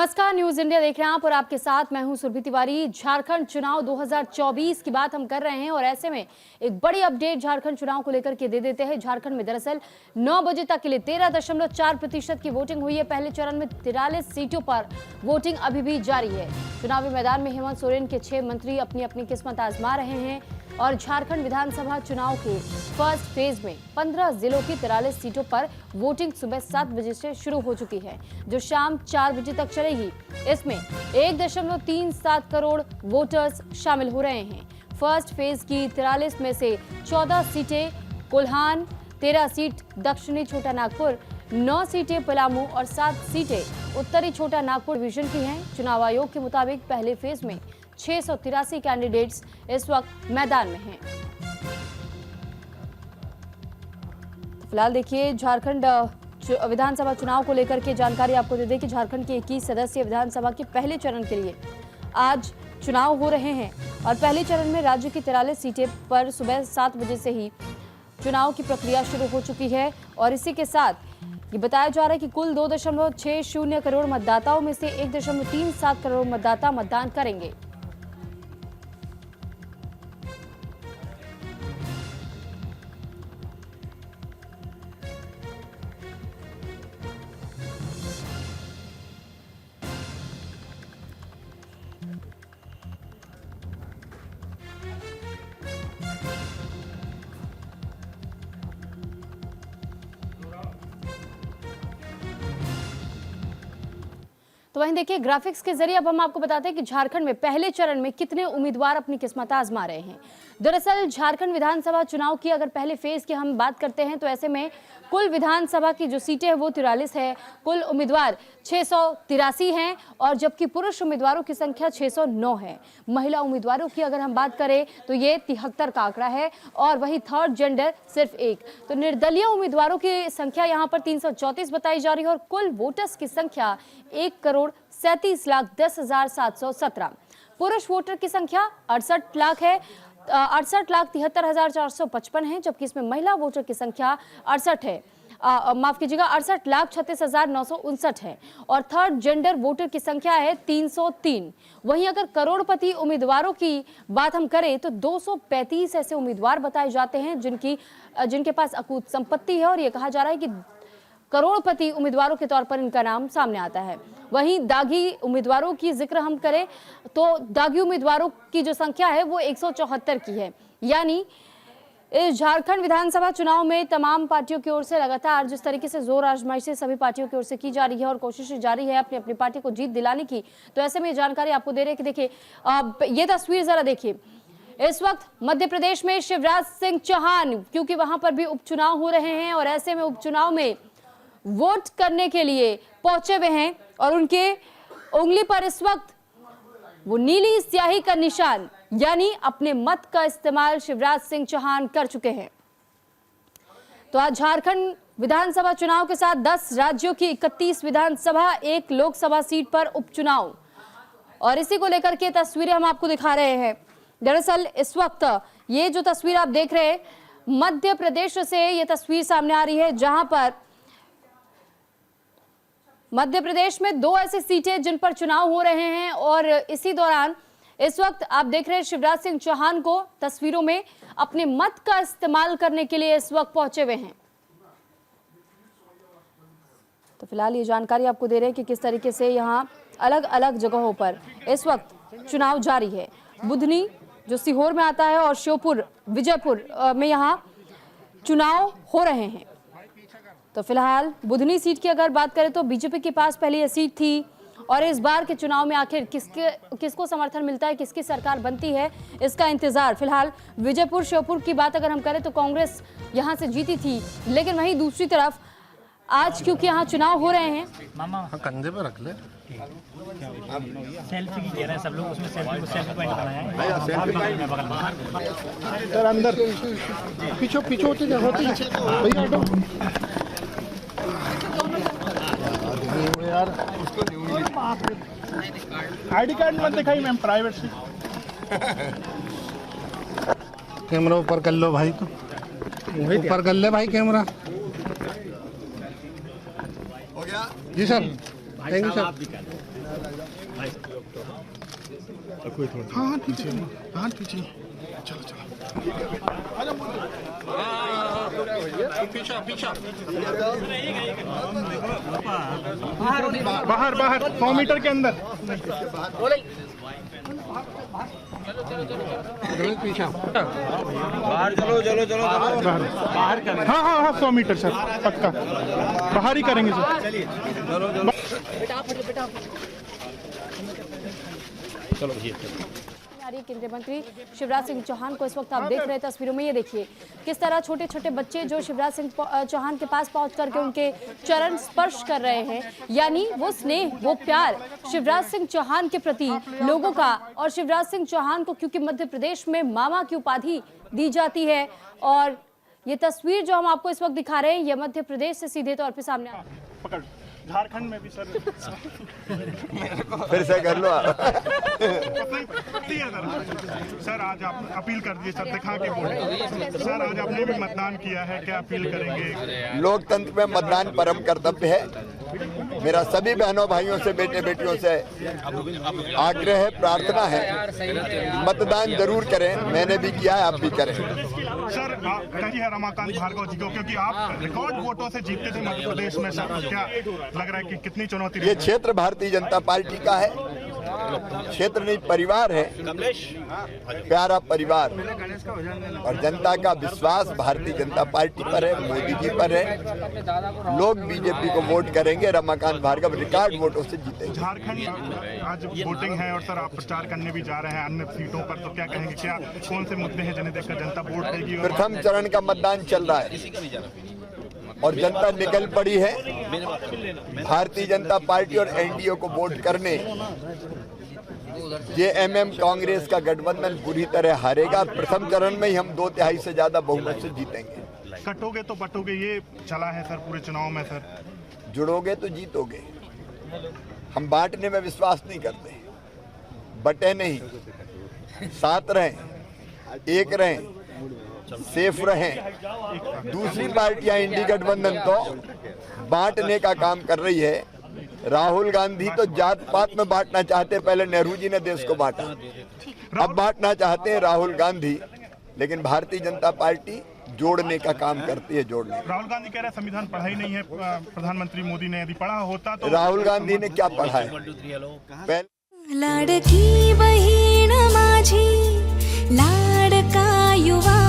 नमस्कार, news India देख रहे हैं आप और आपके साथ मैं हूं सुरभि तिवारी। झारखंड चुनाव 2024 की बात हम कर रहे हैं और ऐसे में एक बड़ी अपडेट झारखंड चुनाव को लेकर के दे देते हैं। झारखंड में दरअसल 9 बजे तक के लिए 13.4% की वोटिंग हुई है। पहले चरण में 43 सीटों पर वोटिंग अभी भी जारी है। चुनावी मैदान में हेमंत सोरेन के 6 मंत्री अपनी अपनी किस्मत आजमा रहे हैं और झारखंड विधानसभा चुनाव के फर्स्ट फेज में 15 जिलों की 43 सीटों पर वोटिंग सुबह 7 बजे से शुरू हो चुकी है, जो शाम 4 बजे तक चलेगी। इसमें 1.37 करोड़ वोटर्स शामिल हो रहे हैं। फर्स्ट फेज की 43 में से 14 सीटें कोल्हान, 13 सीट दक्षिणी छोटा नागपुर, 9 सीटें पलामू और 7 सीटें उत्तरी छोटा नागपुर डिवीजन की हैं। चुनाव आयोग के मुताबिक पहले फेज में 683 कैंडिडेट्स इस वक्त मैदान में हैं। फिलहाल देखिए झारखंड विधानसभा चुनाव को लेकर के जानकारी आपको दे दें कि झारखंड के 21 सदस्यीय विधानसभा के पहले चरण के लिए आज चुनाव हो रहे हैं और पहले चरण में राज्य की 43 सीटें पर सुबह 7 बजे से ही चुनाव की प्रक्रिया शुरू हो चुकी है और इसी के साथ ये बताया जा रहा है कि कुल 2.60 करोड़ मतदाताओं में से 1.37 करोड़ मतदाता मतदान करेंगे। तो वहीं देखिए ग्राफिक्स के जरिए अब हम आपको बताते हैं कि झारखंड में पहले चरण में कितने उम्मीदवार अपनी किस्मत आजमा रहे हैं। दरअसल झारखंड विधानसभा चुनाव की अगर पहले फेज की हम बात करते हैं तो ऐसे में कुल विधानसभा की जो सीटें हैं वो 43 है। कुल उम्मीदवार 683 हैं और जबकि पुरुष उम्मीदवारों की संख्या 609 है। महिला उम्मीदवारों की अगर हम बात करें तो ये 73 का आंकड़ा है और वही थर्ड जेंडर सिर्फ 1। तो निर्दलीय उम्मीदवारों की संख्या यहाँ पर 334 बताई जा रही है और कुल वोटर्स की संख्या 1,37,10,717। पुरुष वोटर की संख्या 68 लाख है, 68,73,455 है, जबकि इसमें महिला वोटर की संख्या 68 है, माफ कीजिएगा 68,36,959 है और थर्ड जेंडर वोटर की संख्या है 303। वहीं अगर करोड़पति उम्मीदवारों की बात हम करें तो 235 ऐसे उम्मीदवार बताए जाते हैं जिनके पास अकूत संपत्ति है और ये कहा जा रहा है कि करोड़पति उम्मीदवारों के तौर पर इनका नाम सामने आता है। वहीं दागी उम्मीदवारों की जिक्र हम करें तो दागी उम्मीदवारों की जो संख्या है वो 174 की है। यानी इस झारखंड विधानसभा चुनाव में तमाम पार्टियों की ओर से लगातार जिस तरीके से जोर आजमाइशें सभी पार्टियों की ओर से की जा रही है और कोशिशें जारी है अपनी अपनी पार्टी को जीत दिलाने की, तो ऐसे में जानकारी आपको दे रहे हैं कि देखिए ये तस्वीर जरा देखिए। इस वक्त मध्य प्रदेश में शिवराज सिंह चौहान, क्योंकि वहां पर भी उपचुनाव हो रहे हैं और ऐसे में उपचुनाव में वोट करने के लिए पहुंचे हुए हैं और उनके उंगली पर इस वक्त वो नीली स्याही का निशान यानी अपने मत का इस्तेमाल शिवराज सिंह चौहान कर चुके हैं। तो आज झारखंड विधानसभा चुनाव के साथ 10 राज्यों की 31 विधानसभा, 1 लोकसभा सीट पर उपचुनाव और इसी को लेकर के तस्वीरें हम आपको दिखा रहे हैं। दरअसल इस वक्त ये जो तस्वीर आप देख रहे हैं मध्य प्रदेश से ये तस्वीर सामने आ रही है, जहां पर मध्य प्रदेश में 2 ऐसी सीटें जिन पर चुनाव हो रहे हैं और इसी दौरान इस वक्त आप देख रहे हैं शिवराज सिंह चौहान को तस्वीरों में अपने मत का इस्तेमाल करने के लिए इस वक्त पहुंचे हुए हैं। तो फिलहाल ये जानकारी आपको दे रहे हैं कि किस तरीके से यहाँ अलग अलग जगहों पर इस वक्त चुनाव जारी है। बुधनी जो सीहोर में आता है और श्योपुर विजयपुर में यहाँ चुनाव हो रहे हैं। तो फिलहाल बुधनी सीट की अगर बात करें तो बीजेपी के पास पहले यह सीट थी और इस बार के चुनाव में आखिर किसको समर्थन मिलता है, किसकी सरकार बनती है, इसका इंतजार। फिलहाल विजयपुर श्योपुर की बात अगर हम करें तो कांग्रेस यहां से जीती थी, लेकिन वहीं दूसरी तरफ आज क्योंकि यहाँ चुनाव हो रहे हैं कंधे पे रख ले सेल्फी की कह रहे हैं सब लोग, उसमें सेल्फी पॉइंट बनाया है सर अंदर पीछे पीछे होते भैया यार आईडी कार्ड मत दिखाई मैम, प्राइवेट से कैमरा ऊपर कर लो भाई, तो ऊपर कर ले भाई कैमरा। हो गया जी सर, थैंक यू सर। हाँ हाँ पीछे हाँ पीछे चलो चलो पीछा पीछा बाहर बाहर 100 मीटर के अंदर पीछा बाहर करें हाँ हाँ हाँ 100 मीटर सर पक्का बाहर ही करेंगे सर केंद्रीय मंत्री शिवराज सिंह चौहान को इस वक्त आप देख रहे हैं तस्वीरों में। ये देखिए किस तरह छोटे छोटे बच्चे जो शिवराज सिंह चौहान के पास पहुंच करके उनके चरण स्पर्श कर रहे हैं, यानी वो स्नेह वो प्यार शिवराज सिंह चौहान के प्रति लोगों का। और शिवराज सिंह चौहान को क्योंकि मध्य प्रदेश में मामा की उपाधि दी जाती है, और ये तस्वीर जो हम आपको इस वक्त दिखा रहे हैं ये मध्य प्रदेश से सीधे तौर पर सामने आ पकड़ झारखंड में भी सर फिर से कर लो सर आज आप अपील कर दिए सर दिखा के बोले सर आज आपने भी मतदान किया है, क्या अपील करेंगे? लोकतंत्र में मतदान परम कर्तव्य है। मेरा सभी बहनों भाइयों से बेटे बेटियों से आग्रह है, प्रार्थना है, मतदान जरूर करें। मैंने भी किया है, आप भी करें। सर कही है रमाकांत भार्गव जी को, क्योंकि आप रिकॉर्ड वोटों से जीतते थे मध्य प्रदेश में, सर क्या लग रहा है कि कितनी चुनौती? ये क्षेत्र भारतीय जनता पार्टी का है, क्षेत्र नहीं परिवार है, प्यारा परिवार, और जनता का विश्वास भारतीय जनता पार्टी पर है, मोदी जी पर है। लोग बीजेपी को वोट करेंगे, रमाकांत भार्गव रिकॉर्ड वोटों से जीतेंगे। झारखंड आज वोटिंग है और सर आप प्रचार करने भी जा रहे हैं अन्य सीटों पर, तो क्या कहेंगे, क्या कौन से मुद्दे हैं जिन्हें देखकर जनता वोट देगी? प्रथम चरण का मतदान चल रहा है और जनता निकल पड़ी है भारतीय जनता पार्टी और एनडीए को वोट करने। जेएमएम कांग्रेस का गठबंधन बुरी तरह हारेगा। प्रथम चरण में ही हम 2/3 से ज्यादा बहुमत से जीतेंगे। कटोगे तो बटोगे, ये चला है सर पूरे चुनाव में। सर जुड़ोगे तो जीतोगे। हम बांटने में विश्वास नहीं करते, बटे नहीं, साथ रहें, एक रहें, सेफ रहें। दूसरी पार्टियां इंडी गठबंधन तो बांटने का काम कर रही है। राहुल गांधी तो जात पात में बांटना चाहते, पहले नेहरू जी ने देश को बांटा, अब बांटना चाहते हैं राहुल गांधी। लेकिन भारतीय जनता पार्टी जोड़ने का काम करती है, जोड़ने। राहुल गांधी कह रहे हैं संविधान पढ़ा ही नहीं है प्रधानमंत्री मोदी ने, यदि पढ़ा होता तो। राहुल गांधी ने क्या पढ़ा है? लाडकी बहीण माझी लाडका युवा